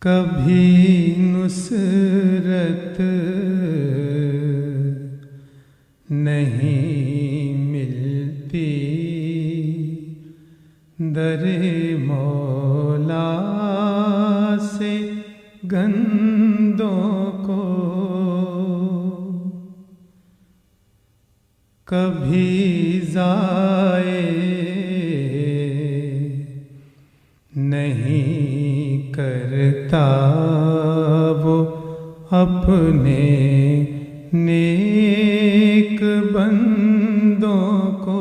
کبھی نصرت نہیں ملتی در مولا سے گندوں کو، کبھی ضائع نہیں کرتا وہ اپنے نیک بندوں کو۔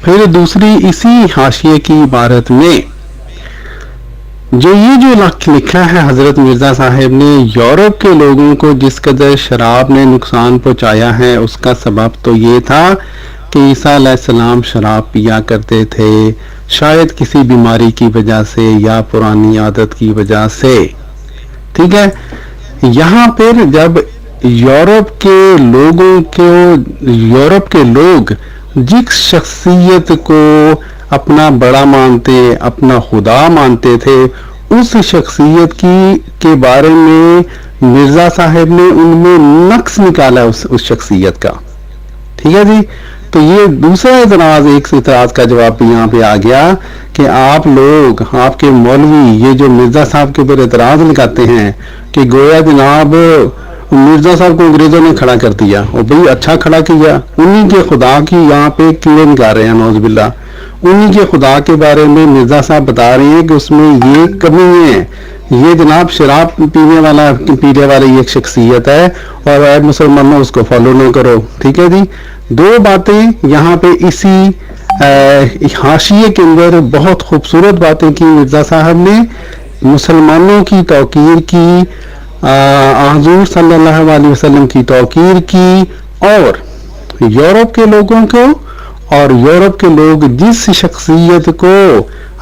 پھر دوسری اسی حاشیے کی عبارت میں جو لکھا ہے حضرت مرزا صاحب نے، یورپ کے لوگوں کو جس قدر شراب نے نقصان پہنچایا ہے اس کا سبب تو یہ تھا کہ عیسیٰ علیہ السلام شراب پیا کرتے تھے، شاید کسی بیماری کی وجہ سے یا پرانی عادت کی وجہ سے۔ ٹھیک ہے، یہاں پھر جب یورپ کے لوگ جس شخصیت کو اپنا بڑا مانتے، اپنا خدا مانتے تھے، اس شخصیت کے بارے میں مرزا صاحب نے ان میں نقص نکالا اس شخصیت کا۔ ٹھیک ہے جی، تو یہ دوسرا اعتراض، ایک اعتراض کا جواب بھی یہاں پہ آ گیا کہ آپ لوگ، آپ کے مولوی یہ جو مرزا صاحب کے اوپر اعتراض لگاتے ہیں کہ گویا جناب مرزا صاحب کو انگریزوں نے کھڑا کر دیا، اور بھئی اچھا کھڑا کیا، انہی کے خدا کی یہاں پہ کیڑے نکال رہے ہیں، نعوذ باللہ۔ انہی کے خدا کے بارے میں مرزا صاحب بتا رہے ہیں کہ اس میں یہ کمی ہے، یہ جناب شراب پینے والی ایک شخصیت ہے، اور اے مسلمانوں اس کو فالو نہ کرو۔ ٹھیک ہے جی، دو باتیں یہاں پہ اسی حاشیے کے اندر بہت خوبصورت باتیں کی مرزا صاحب نے، مسلمانوں کی توقیر کی، حضور صلی اللہ علیہ وسلم کی توقیر کی، اور یورپ کے لوگوں کو، اور یورپ کے لوگ جس شخصیت کو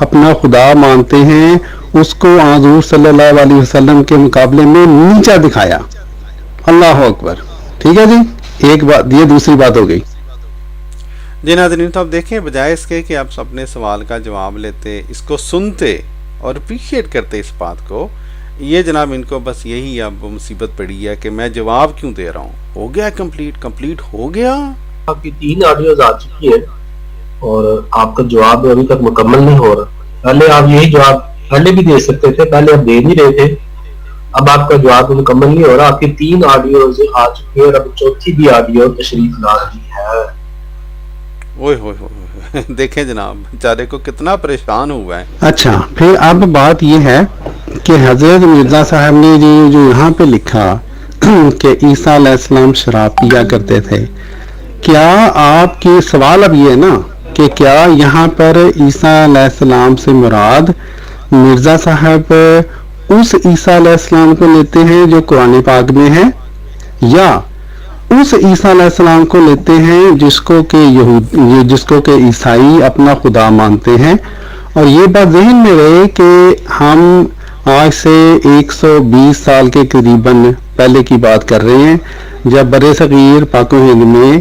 اپنا خدا مانتے ہیں اس کو حضور صلی اللہ علیہ وسلم کے مقابلے میں نیچا دکھایا۔ اللہ اکبر۔ ٹھیک ہے جی، ایک بات یہ دوسری بات ہو گئی۔ جی ناظرین، تو اب دیکھیں بجائے اس کے کہ آپ اپنے سوال کا جواب لیتے، اس کو سنتے اور اپریشیٹ کرتے اس بات کو، یہ جناب ان کو بس یہی اب مصیبت پڑی ہے کہ میں جواب کیوں دے رہا ہوں، ہو گیا کمپلیٹ ہو گیا۔ آپ کی 3 آڈیوز آ چکی ہیں اور آپ کا جواب ابھی تک مکمل نہیں ہو رہا۔ پہلے آپ یہی جواب پہلے بھی دے سکتے تھے، پہلے آپ دے نہیں رہے تھے، اب آپ کا جواب مکمل نہیں ہو رہا۔ آپ کی 3 آڈیوز آ چکی ہیں اور اب چوتھی بھی آڈیو تشریف لا رہی ہے۔ اوئے ہوئے دیکھیں جناب بیچارے کو کتنا پریشان ہوا ہے۔ اچھا، پھر اب بات یہ ہے کہ حضرت مرزا صاحب نے جو یہاں پہ لکھا کہ عیسیٰ علیہ السلام شراب پیا کرتے تھے، کیا آپ کی سوال اب یہ ہے نا کہ کیا یہاں پر عیسیٰ علیہ السلام سے مراد مرزا صاحب اس عیسیٰ علیہ السلام کو لیتے ہیں جو قرآن پاک میں ہے، یا اس عیسیٰ علیہ السلام کو لیتے ہیں جس کو کہ عیسائی اپنا خدا مانتے ہیں؟ اور یہ بات ذہن میں رہے کہ ہم آج سے 120 سال کے قریباً پہلے کی بات کر رہے ہیں، جب بر صغیر پاک و ہند میں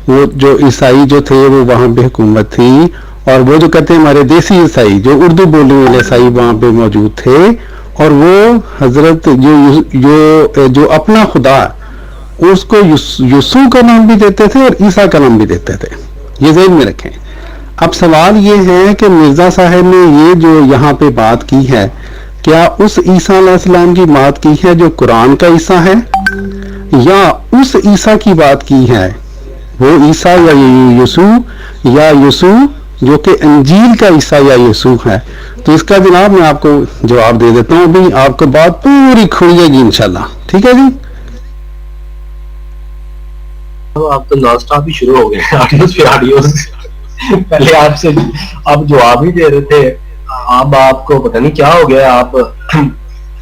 وہ جو عیسائی جو تھے وہ وہاں پہ حکومت تھی، اور وہ جو کہتے ہیں ہمارے دیسی عیسائی جو اردو بولنے والے عیسائی وہاں پہ موجود تھے، اور وہ حضرت جو اپنا خدا اس کو یسوع کا نام بھی دیتے تھے اور عیسیٰ کا نام بھی دیتے تھے، یہ ذہن میں رکھیں۔ اب سوال یہ ہے کہ مرزا صاحب نے یہ جو یہاں پہ بات کی ہے، کیا اس عیسیٰ علیہ السلام کی بات کی ہے جو قرآن کا عیسیٰ ہے، یا اس عیسیٰ کی بات کی ہے وہ عیسیٰ یا یسوع جو کہ انجیل کا عیسیٰ یا یسوع ہے؟ تو اس کا جناب میں آپ کو جواب دے دیتا ہوں، ابھی آپ کو بات پوری کھلے گی انشاءاللہ۔ ٹھیک ہے جی، آپ تو نان سٹاپ ہی شروع ہو گئے آڈیوز پہلے آپ سے آپ جواب ہی دے رہے تھے، اب آپ کو پتہ نہیں کیا ہو گیا۔ آپ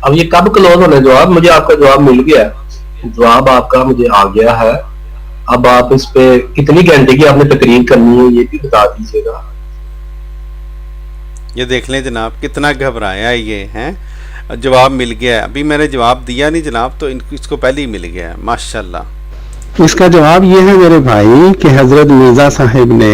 اب یہ کب کلوز ہونا جواب؟ مجھے آپ کا جواب مل گیا، جواب آپ کا مجھے آ گیا ہے۔ اب آپ اس پہ کتنی گھنٹے کی آپ نے تقریر کرنی ہے یہ بھی بتا دیجیے گا۔ یہ دیکھ لیں جناب کتنا گھبرایا یہ ہیں، جواب مل گیا ہے، ابھی میں نے جواب دیا نہیں جناب تو اس کو پہلے ہی مل گیا ہے، ماشاءاللہ۔ اس کا جواب یہ ہے میرے بھائی کہ حضرت مرزا صاحب نے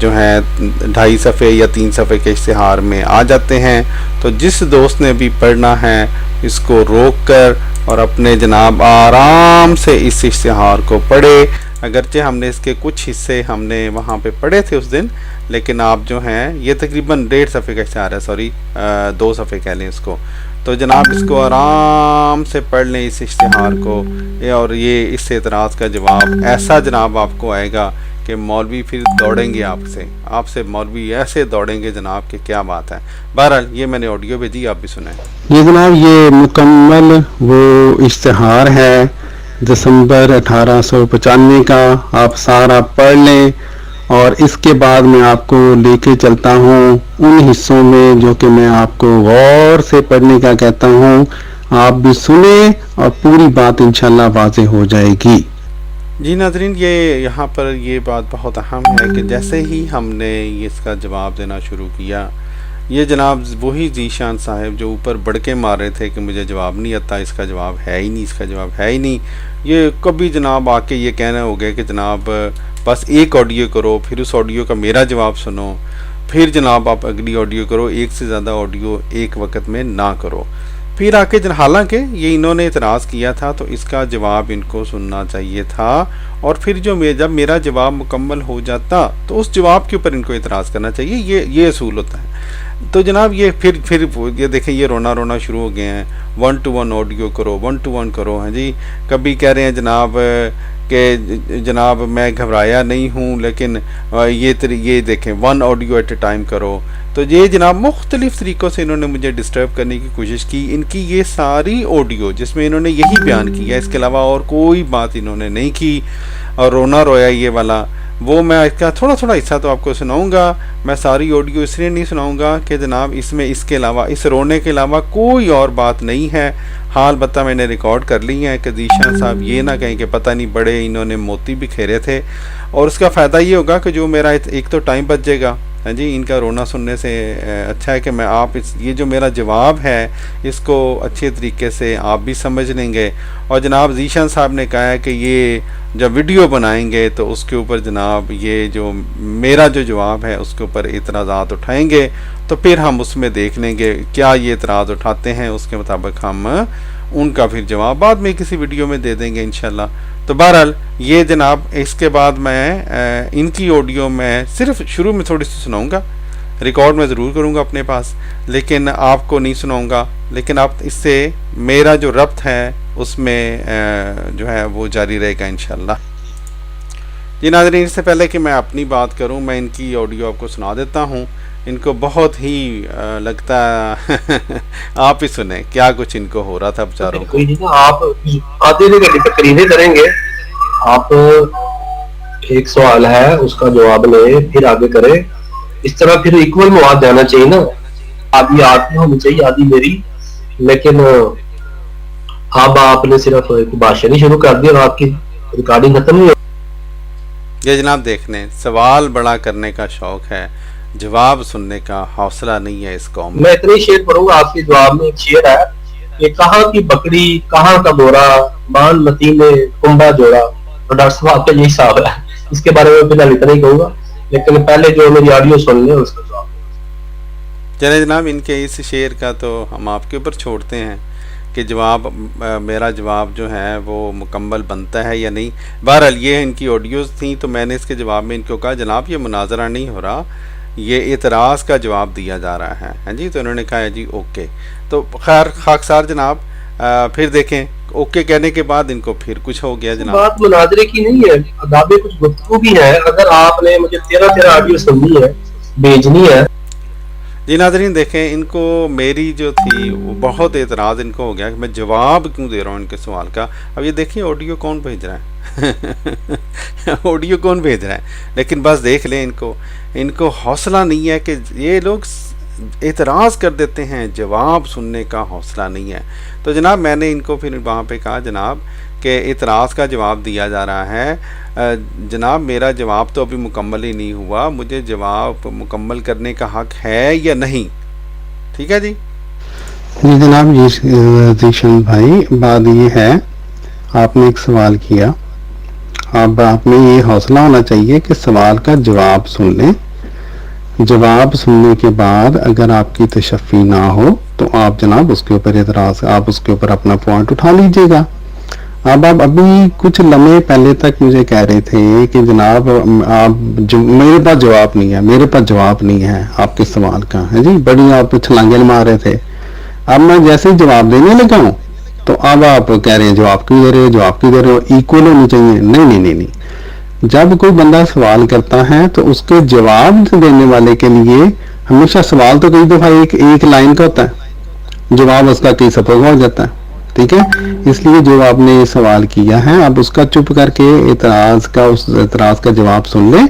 جو ہیں 2.5 صفحے یا 3 صفحے کے اشتہار میں آ جاتے ہیں. تو جس دوست نے بھی پڑھنا ہے اس کو روک کر اور اپنے جناب آرام سے اس اشتہار کو پڑھے. اگرچہ ہم نے اس کے کچھ حصے ہم نے وہاں پہ پڑھے تھے اس دن، لیکن آپ جو ہیں یہ تقریباً 1.5 صفحے کا اشتہار ہے، سوری 2 صفحے کہہ لیں اس کو. تو جناب اس کو آرام سے پڑھ لیں اس اشتہار کو، اور یہ اس اعتراض کا جواب ایسا جناب آپ کو آئے گا کہ مولوی پھر دوڑیں گے آپ سے مولوی ایسے دوڑیں گے جناب کہ کیا بات ہے. بہرحال یہ میں نے آڈیو بھیجی، آپ بھی سنیں. یہ جناب یہ مکمل وہ اشتہار ہے دسمبر 1895 کا، آپ سارا پڑھ لیں. اور اس کے بعد میں آپ کو لے کے چلتا ہوں ان حصوں میں جو کہ میں آپ کو غور سے پڑھنے کا کہتا ہوں. آپ بھی سنیں اور پوری بات انشاءاللہ واضح ہو جائے گی. جی ناظرین، یہ یہاں پر یہ بات بہت اہم ہے کہ جیسے ہی ہم نے اس کا جواب دینا شروع کیا، یہ جناب وہی ذیشان صاحب جو اوپر بڑکے مار رہے تھے کہ مجھے جواب نہیں آتا، اس کا جواب ہے ہی نہیں، اس کا جواب ہے ہی نہیں، یہ کبھی جناب آ کے یہ کہنا ہو گیا کہ جناب بس ایک آڈیو کرو، پھر اس آڈیو کا میرا جواب سنو، پھر جناب آپ اگلی آڈیو کرو، ایک سے زیادہ آڈیو ایک وقت میں نہ کرو. پھر آ کے حالانکہ یہ انہوں نے اعتراض کیا تھا تو اس کا جواب ان کو سننا چاہیے تھا، اور پھر جب میرا جواب مکمل ہو جاتا تو اس جواب کے اوپر ان کو اعتراض کرنا چاہیے. یہ اصول ہوتا ہے. تو جناب یہ پھر یہ دیکھیں یہ رونا شروع ہو گئے ہیں. 1 to 1 آڈیو کرو، 1 to 1 کرو. ہاں جی، کبھی کہہ رہے ہیں جناب کہ جناب میں گھبرایا نہیں ہوں، لیکن یہ دیکھیں 1 آڈیو ایٹ اے ٹائم کرو. تو یہ جناب مختلف طریقوں سے انہوں نے مجھے ڈسٹرب کرنے کی کوشش کی. ان کی یہ ساری آڈیو جس میں انہوں نے یہی بیان کیا، اس کے علاوہ اور کوئی بات انہوں نے نہیں کی، اور رونا رویا یہ والا وہ میں اس کا تھوڑا حصہ تو آپ کو سناؤں گا. میں ساری آڈیو اس لیے نہیں سناؤں گا کہ جناب اس میں اس کے علاوہ، اس رونے کے علاوہ کوئی اور بات نہیں ہے. ہاں البتہ میں نے ریکارڈ کر لی ہے کہ ذیشان صاحب یہ نہ کہیں کہ پتہ نہیں بڑے انہوں نے موتی بھی کھیرے تھے. اور اس کا فائدہ یہ ہوگا کہ جو میرا ایک تو ٹائم بچ جائے گا. ہاں جی، ان کا رونا سننے سے اچھا ہے کہ میں یہ جو میرا جواب ہے اس کو اچھے طریقے سے آپ بھی سمجھ لیں گے. اور جناب ذیشان صاحب نے کہا ہے کہ یہ جب ویڈیو بنائیں گے تو اس کے اوپر جناب یہ جو میرا جو جواب ہے اس کے اوپر اعتراضات اٹھائیں گے، تو پھر ہم اس میں دیکھ لیں گے کیا یہ اعتراض اٹھاتے ہیں، اس کے مطابق ہم ان کا پھر جواب بعد میں کسی ویڈیو میں دے دیں گے انشاءاللہ. تو بہرحال یہ جناب اس کے بعد میں ان کی آڈیو میں صرف شروع میں تھوڑی سی سناؤں گا، ریکارڈ میں ضرور کروں گا اپنے پاس، لیکن آپ کو نہیں سناؤں گا. لیکن آپ اس سے میرا جو ربط ہے اس میں جو ہے وہ جاری رہے گا انشاءاللہ. جی ناظرین، اس سے پہلے کہ میں اپنی بات کروں میں ان کی آڈیو آپ کو سنا دیتا ہوں. ان کو بہت ہی لگتا ہے آپ ہی سنیں کیا کچھ ان کو ہو رہا تھا بیچاروں کو. آپ آدھے گھنٹے تقریریں کریں گے، آپ ایک سوال ہے اس کا جواب لیں پھر آگے کریں. اس طرح پھر ایکول مواد جانا چاہیے نا، آدھی آپ کی ہونی چاہیے آدھی میری. لیکن اب آپ نے صرف بھاشن ہی شروع کر دیا اور آپ کی ریکارڈنگ ختم نہیں ہو. یہ جناب دیکھ لیں، سوال بڑا کرنے کا شوق ہے، جواب سننے کا حوصلہ نہیں ہے اس قوم. میں اتنے شعر پڑھوں گا. آپ کے جواب میں ایک شعر ہے کہ کہاں کی بکری کہاں کا بورا، بان متی نے کنبا جوڑا. تو ڈاکٹر صاحب آپ کا یہی حساب ہے. اس کے بارے میں فی الحال اتنا ہی کہوں گا، لیکن پہلے جو میری آڈیو سن لیں اس کا جواب. چلے جناب، ان کے اس شعر کا تو ہم آپ کے اوپر چھوڑتے ہیں کہ جواب میرا جواب جو ہے وہ مکمل بنتا ہے یا نہیں. بہرحال یہ ان کی آڈیوز تھیں تو میں نے اس کے جواب میں ان کو کہا جناب یہ مناظرہ نہیں ہو رہا، یہ اعتراض کا جواب دیا جا رہا ہے. ہاں جی، تو انہوں نے کہا جی اوکے. تو خیر خاکسار جناب، پھر دیکھیں اوکے کہنے کے بعد ان کو پھر کچھ ہو گیا جناب. بات مناظرے کی نہیں ہے، آداب کچھ گفتگو بھی ہے. اگر آپ نے مجھے 13 آڈیو سننی ہے بھیجنی ہے. جی ناظرین دیکھیں، ان کو میری جو تھی وہ بہت اعتراض ان کو ہو گیا کہ میں جواب کیوں دے رہا ہوں ان کے سوال کا. اب یہ دیکھیں آڈیو کون بھیج رہا ہے آڈیو کون بھیج رہا ہے. لیکن بس دیکھ لیں ان کو حوصلہ نہیں ہے کہ یہ لوگ اعتراض کر دیتے ہیں، جواب سننے کا حوصلہ نہیں ہے. تو جناب میں نے ان کو پھر وہاں پہ کہا جناب کہ اعتراض کا جواب دیا جا رہا ہے، جناب میرا جواب تو ابھی مکمل ہی نہیں ہوا، مجھے جواب مکمل کرنے کا حق ہے یا نہیں. ٹھیک ہے جی. جی جناب، ذیشان بھائی بات یہ ہے، آپ نے ایک سوال کیا اب آپ میں یہ حوصلہ ہونا چاہیے کہ سوال کا جواب سن لیں. جواب سننے کے بعد اگر آپ کی تشفی نہ ہو تو آپ جناب اس کے اوپر اعتراض، آپ اس کے اوپر اپنا پوائنٹ اٹھا لیجئے گا. اب آپ ابھی کچھ لمحے پہلے تک مجھے کہہ رہے تھے کہ جناب آپ میرے پاس جواب نہیں ہے، میرے پاس جواب نہیں ہے آپ کے سوال کا، ہے جی، بڑی آپ چھلانگیں مار رہے تھے. اب میں جیسے ہی جواب دینے لگا ہوں تو اب آپ کہہ رہے ہیں جواب کیوں دے رہے ہو، جواب کیوں دے رہے ہو، ایکول ہونی چاہیے. نہیں. جب کوئی بندہ سوال کرتا ہے تو اس کے جواب دینے والے کے لیے ہمیشہ سوال تو کئی دفعہ ایک لائن کا ہوتا ہے، جواب اس کا کئی صفحوں کا ہو جاتا ہے. ٹھیک ہے، اس لیے جو آپ نے سوال کیا ہے اب اس کا چپ کر کے اس اعتراض کا جواب سن لیں.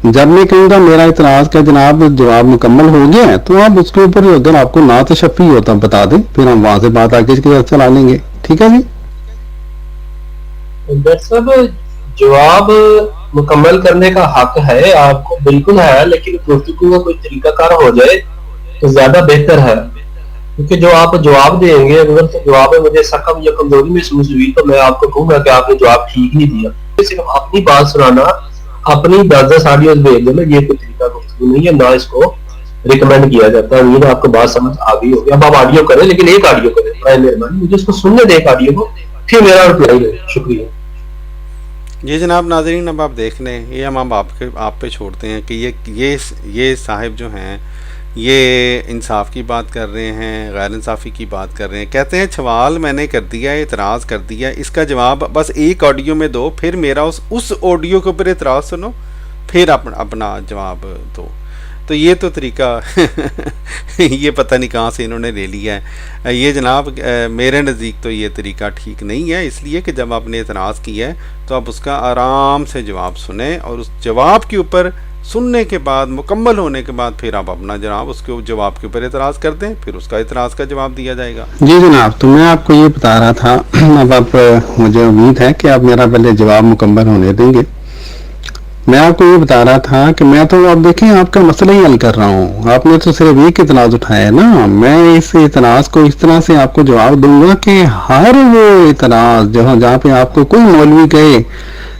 جب میں کہوں گا میرا اعتراض کا جناب جواب مکمل ہو گیا ہے تو آپ اس کے اوپر اگر آپ کو نہ تشفی ہوتا بتا دیں، پھر ہم وہاں سے بات آگے کی طرف چلا لیں گے. ٹھیک ہے جی. ڈاکٹر صاحب جواب مکمل کرنے کا حق ہے آپ کو، بالکل ہے، لیکن گفتگو کا کوئی طریقہ کار ہو جائے تو زیادہ بہتر ہے. کیونکہ جو آپ جواب دیں گے اگر تو جواب میں مجھے سکم یا کمزوری محسوس ہوئی تو میں آپ کو کہوں گا کہ آپ نے جواب ٹھیک نہیں دیا. صرف اپنی بات سنانا، اپنی 10 آڈیوز بھیج دینا، یہ کوئی طریقہ گفتگو نہیں ہے، نہ اس کو ریکمینڈ کیا جاتا ہے. امید ہے آپ کو بات سمجھ آ گئی ہوگی. اب آپ آڈیو کریں لیکن ایک آڈیو کریں برائے مہربانی، مجھے اس کو سننے دیں ایک آڈیو کو، پھر میرا رپلائی دیں. شکریہ. یہ جناب ناظرین اب آپ دیکھ لیں، یہ ہم آپ پہ چھوڑتے ہیں کہ یہ صاحب جو ہیں یہ انصاف کی بات کر رہے ہیں، غیر انصافی کی بات کر رہے ہیں. کہتے ہیں سوال میں نے کر دیا، اعتراض کر دیا، اس کا جواب بس ایک آڈیو میں دو، پھر میرا اس آڈیو کے اوپر اعتراض سنو، پھر اپنا جواب دو. تو یہ تو طریقہ یہ پتہ نہیں کہاں سے انہوں نے لے لیا ہے. یہ جناب میرے نزدیک تو یہ طریقہ ٹھیک نہیں ہے، اس لیے کہ جب آپ نے اعتراض کیا ہے تو آپ اس کا آرام سے جواب سنیں، اور اس جواب کے اوپر سننے کے بعد مکمل ہونے کے بعد پھر آپ اپنا جناب اس کے جواب کے اوپر اعتراض کر دیں، پھر اس کا اعتراض کا جواب دیا جائے گا. جی جناب، تو میں آپ کو یہ بتا رہا تھا، اب آپ مجھے امید ہے کہ آپ میرا پہلے جواب مکمل ہونے دیں گے. میں آپ کو یہ بتا رہا تھا کہ میں تو آپ دیکھیں آپ کا مسئلہ ہی حل کر رہا ہوں. آپ نے تو صرف ایک اعتراض اٹھایا ہے نا، میں اس اعتراض کو اس طرح سے آپ کو جواب دوں گا کہ ہر وہ اعتراض جہاں پہ آپ کو کوئی مولوی کہے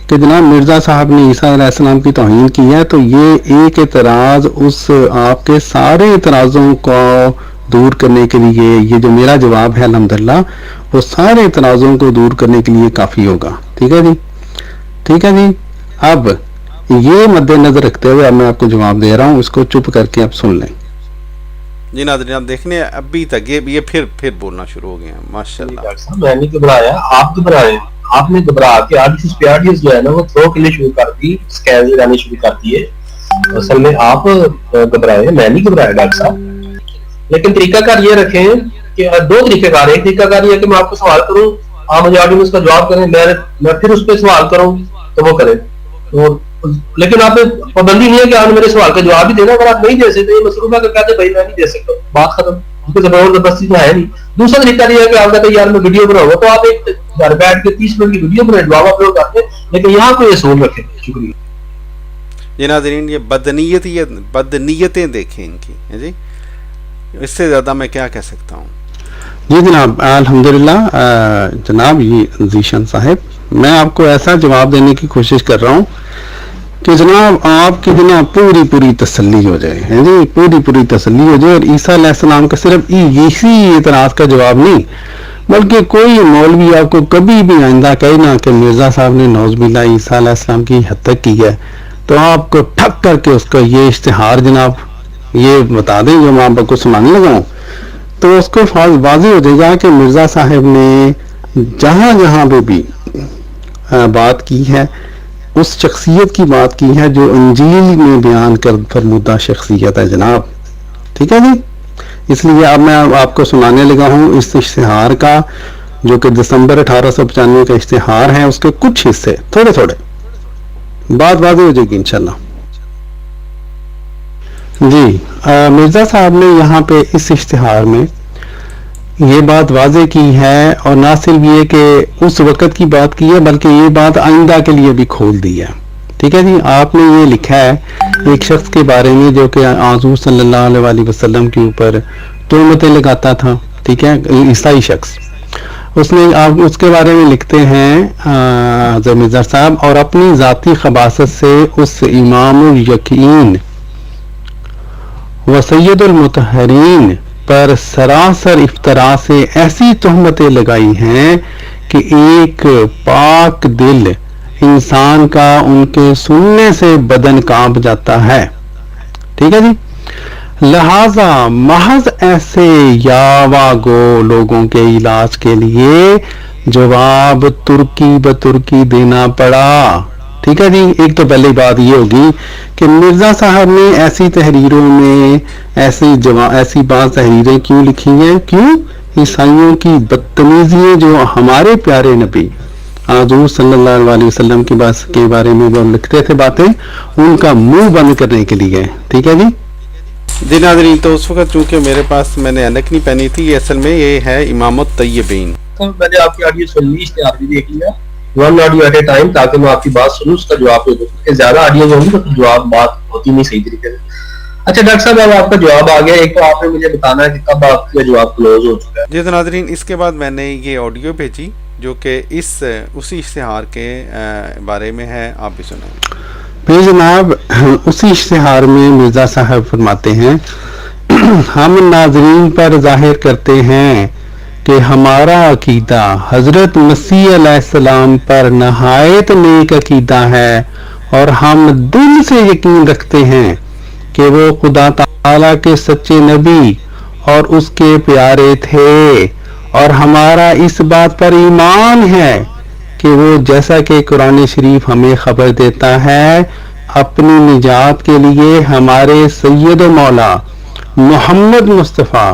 کہ جناب مرزا صاحب نے عیسیٰ علیہ السلام کی توہین کی ہے، تو یہ ایک اعتراض اس آپ کے سارے اعتراضوں کو دور کرنے کے لیے، یہ جو میرا جواب ہے الحمدللہ وہ سارے اعتراضوں کو دور کرنے کے لیے کافی ہوگا. ٹھیک ہے جی، ٹھیک ہے جی. اب یہ مد نظر رکھتے ہوئے اب میں آپ کو جواب دے رہا ہوں، اس کو چپ کر کے آپ سن لیں. جی ناظرین آپ دیکھنے ابھی تک یہ پھر بولنا شروع ہو گئے ہیں. ماشاءاللہ میں نے گھبرایا، آپ گھبرائے، آپ نے گھبرا کے آڈیوز جو ہے نا وہ تھرو کے لیے شروع کر دی، اسکیل لگانے شروع کر دیے. اصل میں آپ گھبرائے، میں نہیں گھبرایا ڈاکٹر صاحب. لیکن طریقہ کار یہ رکھیں کہ دو طریقہ کار. ایک طریقہ کار یہ ہے کہ میں آپ کو سوال کروں، آپ مجھے آڈیو میں اس کا جواب کریں، میں پھر اس پہ سوال کروں تو وہ کریں. لیکن آپ پابندی نہیں ہے کہ آپ نے میرے سوال کا جواب بھی دینا. اگر آپ نہیں دے سکتے مصروفہ کا کہتے بھائی میں نہیں دے سکتا، بات ختم. زبردستی تو ہے نہیں. دوسرا طریقہ یہ ہے کہ آپ کہتے ہیں یار میں ویڈیو بناؤں گا، تو آپ ایک گھر بیٹھ کے 30 منٹ کی ویڈیو بنائیں، جواب اپلوڈ کرتے ہیں، لیکن یہاں کوئی اصول رکھیں. شکریہ. یہ ناظرین یہ بدنیتیں دیکھیں ان کی جی، اس سے زیادہ میں کیا کہہ سکتا ہوں. جی جناب الحمدللہ. جناب یہ ذیشان صاحب، میں آپ کو ایسا جواب دینے کی کوشش کر رہا ہوں کہ جناب آپ کی جناب پوری تسلی ہو جائے، ہیں جی، پوری تسلی ہو جائے. اور عیسیٰ علیہ السلام کا صرف اسی اعتراض کا جواب نہیں، بلکہ کوئی مولوی آپ کو کبھی بھی آئندہ کہے نا کہ مرزا صاحب نے نعوذ باللہ عیسیٰ علیہ السلام کی حد تک کی ہے، تو آپ کو ٹھک کر کے اس کا یہ اشتہار جناب یہ بتا دیں جو میں آپ کو سنانے لگا ہوں، تو اس کو واضح ہو جائے گا کہ مرزا صاحب نے جہاں پہ بھی بات کی ہے اس شخصیت کی بات کی ہے جو انجیل میں بیان کر فرمودہ شخصیت ہے جناب. ٹھیک ہے جی. اس لیے اب میں آپ کو سنانے لگا ہوں اس اشتہار کا جو کہ دسمبر 1895 کا اشتہار ہے، اس کے کچھ حصے تھوڑے بات واضح ہو جائے گی انشاءاللہ. جی مرزا صاحب نے یہاں پہ اس اشتہار میں یہ بات واضح کی ہے، اور نہ صرف یہ کہ اس وقت کی بات کی ہے بلکہ یہ بات آئندہ کے لیے بھی کھول دی ہے. ٹھیک ہے جی. آپ نے یہ لکھا ہے ایک شخص کے بارے میں جو کہ حضور صلی اللہ علیہ وسلم کے اوپر تہمتیں لگاتا تھا. ٹھیک ہے، عیسائی شخص، اس نے آپ اس کے بارے میں لکھتے ہیں حضرت مرزا صاحب، اور اپنی ذاتی خباثت سے اس امام الیقین و سید المطہرین پر سراسر افطرا سے ایسی تہمتیں لگائی ہیں کہ ایک پاک دل انسان کا ان کے سننے سے بدن کانپ جاتا ہے. ٹھیک ہے جی. لہذا محض ایسے یاوا گو لوگوں کے علاج کے لیے جواب ترکی بترکی دینا پڑا. ٹھیک ہے جی. ایک تو پہلی بات یہ ہوگی کہ مرزا صاحب نے ایسی تحریروں میں ایسی بعض تحریریں کیوں لکھی ہیں؟ کیوں؟ عیسائیوں کی بدتمیزیاں جو ہمارے پیارے نبی حضور صلی اللہ علیہ وسلم کے بارے میں وہ لکھتے تھے باتیں، ان کا منہ بند کرنے کے لیے. ٹھیک ہے جی. جی ناظرین، تو اس وقت چونکہ میرے پاس میں نے اینک نہیں پہنی تھی، یہ اصل میں یہ ہے امام الطیبین. تو میں نے آپ کی آڈیو سن لی، اشتہار بھی دیکھ لیا، one audio at a time, تاکہ میں آپ کی بات سنوں، اس کا جواب دے دوں، کہ زیادہ آڈیو جو ہوگی تو جواب بات ہوتی نہیں صحیح طریقے سے. اچھا ڈاکٹر صاحب، اب آپ کا جواب آ گیا. ایک تو آپ نے مجھے بتانا ہے کہ کب آپ کا جواب کلوز ہو چکا ہے. جی تو ناظرین، اس کے بعد میں نے یہ آڈیو بھیجی جو کہ اسی اشتہار کے بارے میں ہے، آپ بھی سنیں. پھر جناب اسی اشتہار میں مرزا صاحب فرماتے ہیں، ہم ناظرین پر ظاہر کرتے ہیں کہ ہمارا عقیدہ حضرت مسیح علیہ السلام پر نہایت نیک عقیدہ ہے، اور ہم دل سے یقین رکھتے ہیں کہ وہ خدا تعالیٰ کے سچے نبی اور اس کے پیارے تھے، اور ہمارا اس بات پر ایمان ہے کہ وہ جیسا کہ قرآن شریف ہمیں خبر دیتا ہے اپنی نجات کے لیے ہمارے سید و مولا محمد مصطفیٰ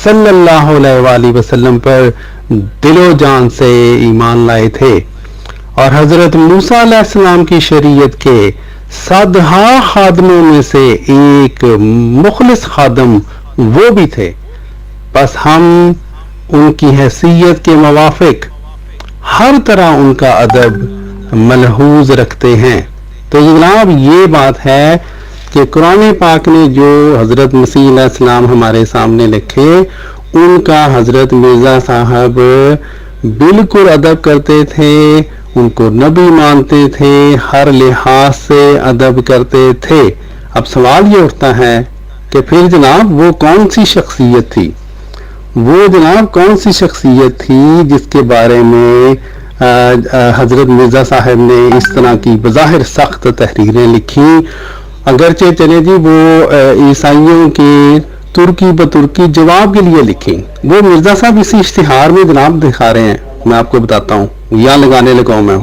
صلی اللہ علیہ وآلہ وسلم پر دل و جان سے ایمان لائے تھے، اور حضرت موسیٰ علیہ السلام کی شریعت کے 100 خادموں میں سے ایک مخلص خادم وہ بھی تھے. بس ہم ان کی حیثیت کے موافق ہر طرح ان کا ادب ملحوظ رکھتے ہیں. تو جناب یہ بات ہے کہ قرآن پاک نے جو حضرت مسیح علیہ السلام ہمارے سامنے لکھے، ان کا حضرت مرزا صاحب بالکل ادب کرتے تھے، ان کو نبی مانتے تھے، ہر لحاظ سے ادب کرتے تھے. اب سوال یہ اٹھتا ہے کہ پھر جناب وہ کون سی شخصیت تھی؟ وہ جناب کون سی شخصیت تھی جس کے بارے میں حضرت مرزا صاحب نے اس طرح کی بظاہر سخت تحریریں لکھی؟ اگرچہ چلے جی وہ عیسائیوں کے ترکی بترکی جواب کے لیے لکھی، وہ مرزا صاحب اسی اشتہار میں جناب دکھا رہے ہیں. میں آپ کو بتاتا ہوں، یا لگانے لگاؤں میں